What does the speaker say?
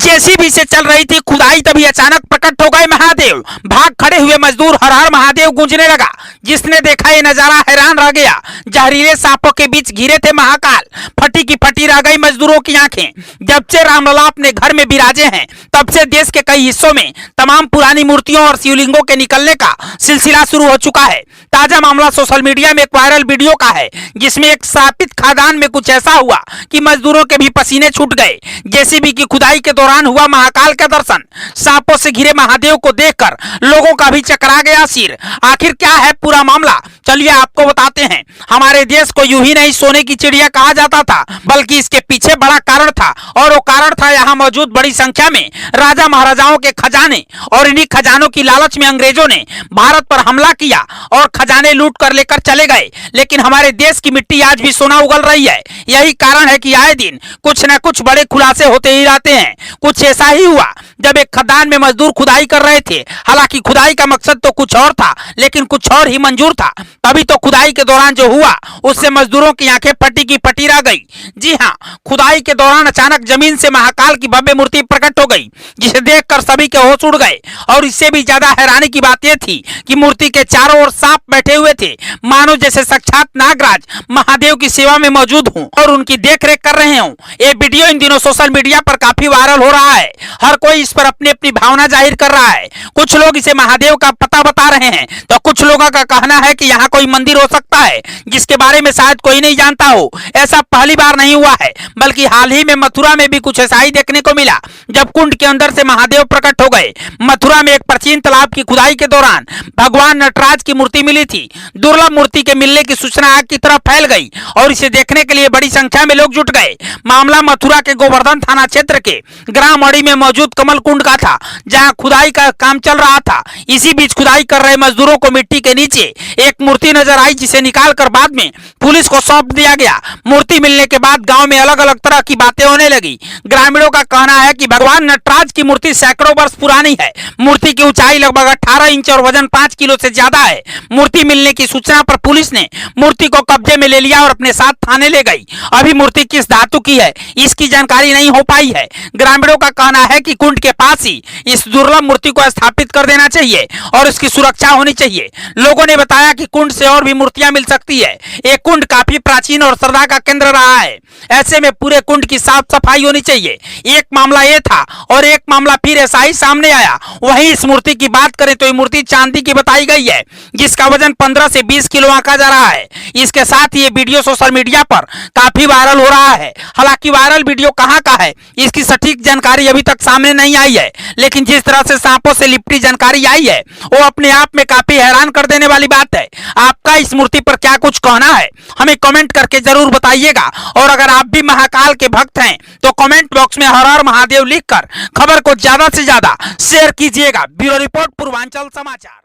JCB से चल रही थी खुदाई, तभी अचानक प्रकट हो गए महादेव। भाग खड़े हुए मजदूर हर हर महादेव गूंजने लगा। जिसने देखा ये नजारा हैरान रह गया। जहरीले सांपों के बीच घिरे थे महाकाल। फटी की फटी रह गई मजदूरों की आंखें। जब से रामलला अपने घर में विराजे हैं तब से देश के कई हिस्सों में तमाम पुरानी मूर्तियों और शिवलिंगों के निकलने का सिलसिला शुरू हो चुका है। ताजा मामला सोशल मीडिया में एक वायरल वीडियो का है, जिसमें एक स्थापित खदान में कुछ ऐसा हुआ कि मजदूरों के भी पसीने छूट गए। जेसीबी की खुदाई के दौरान हुआ महाकाल का दर्शन। सांपों से घिरे महादेव को देखकर लोगों का भी चकरा गया सिर। आखिर क्या है पूरा मामला, चलिए आपको बताते हैं। हमारे देश को यूं ही नहीं सोने की चिड़िया कहा जाता था, बल्कि इसके पीछे बड़ा कारण था, और वो कारण था यहाँ मौजूद बड़ी संख्या में राजा महाराजाओं के खजाने। और इन्हीं खजानों की लालच में अंग्रेजों ने भारत पर हमला किया और खजाने लूट कर लेकर चले गए। लेकिन हमारे देश की मिट्टी आज भी सोना उगल रही है। यही कारण है कि आए दिन कुछ न कुछ बड़े खुलासे होते ही रहते हैं। कुछ ऐसा ही हुआ जब एक खदान में मजदूर खुदाई कर रहे थे। हालांकि खुदाई का मकसद तो कुछ और था, लेकिन कुछ और ही मंजूर था। तभी तो खुदाई के दौरान जो हुआ उससे मजदूरों की आंखें फटी की फटी रह गई। जी हाँ, खुदाई के दौरान अचानक जमीन से महाकाल की भव्य मूर्ति प्रकट हो गई, जिसे देखकर सभी के होश उड़ गए। और इससे भी ज्यादा हैरानी की बात यह थी कि मूर्ति के चारों ओर सांप बैठे हुए थे, मानो जैसे साक्षात नागराज महादेव की सेवा में मौजूद हूँ और उनकी देखरेख कर रहे हूँ। ये वीडियो इन दिनों सोशल मीडिया पर काफी वायरल हो रहा है। हर कोई इस पर अपनी अपनी भावना जाहिर कर रहा है। कुछ लोग इसे महादेव का पता बता रहे हैं, तो कुछ लोगों का कहना है कि यहाँ कोई मंदिर हो सकता है जिसके बारे में शायद कोई नहीं जानता हो। ऐसा पहली बार नहीं हुआ है, बल्कि हाल ही में मथुरा में भी कुछ ऐसा ही देखने को मिला, जब कुंड के अंदर से महादेव प्रकट हो गए। मथुरा में एक प्राचीन तालाब की खुदाई के दौरान भगवान नटराज की मूर्ति मिली थी। दुर्लभ मूर्ति के मिलने की सूचना आग की तरफ फैल गई और इसे देखने के लिए बड़ी संख्या में लोग जुट गए। मामला मथुरा के गोवर्धन थाना क्षेत्र के ग्राम अड़ी में मौजूद कमल कुंड का था, जहां खुदाई का काम चल रहा था। इसी बीच खुदाई कर रहे मजदूरों को मिट्टी के नीचे एक मूर्ति नजर आई, जिसे निकालकर बाद में पुलिस को सौंप दिया गया। मूर्ति मिलने के बाद गांव में अलग अलग तरह की बातें होने लगी। ग्रामीणों का कहना है कि भगवान नटराज की मूर्ति सैकड़ों वर्ष पुरानी है। मूर्ति की ऊंचाई लगभग 18 इंच और वजन 5 किलो से ज्यादा है। मूर्ति मिलने की सूचना पर पुलिस ने मूर्ति को कब्जे में ले लिया और अपने साथ थाने ले गई। अभी मूर्ति किस धातु की है इसकी जानकारी नहीं हो पाई है। ग्रामीणों का कहना है कि कुंड के पास ही इस दुर्लभ मूर्ति को स्थापित कर देना चाहिए और इसकी सुरक्षा होनी चाहिए। लोगों ने बताया कि कुंड से और भी मूर्तियां मिल सकती है। ये कुंड काफी प्राचीन और श्रद्धा का केंद्र रहा है। ऐसे में पूरे कुंड की साफ सफाई होनी चाहिए। एक मामला ये था और एक मामला फिर ऐसा ही सामने आया। वहीं इस मूर्ति की बात करें तो ये मूर्ति चांदी की बताई गई है, जिसका वजन 15 से 20 किलो आंका जा रहा है। इसके साथ ये वीडियो सोशल मीडिया पर काफी वायरल हो रहा है। हालांकि वायरल वीडियो कहां का है इसकी सटीक जानकारी अभी तक सामने नहीं आई है, लेकिन जिस तरह से सांपों से लिपटी जानकारी आई है वो अपने आप में काफी हैरान कर देने वाली बात है। आपका इस मूर्ति पर क्या कुछ कहना है हमें कमेंट करके जरूर बताइएगा। और अगर आप भी महाकाल के भक्त हैं तो कमेंट बॉक्स में हर हर महादेव लिखकर खबर को ज्यादा से ज्यादा शेयर कीजिएगा। ब्यूरो रिपोर्ट पूर्वांचल समाचार।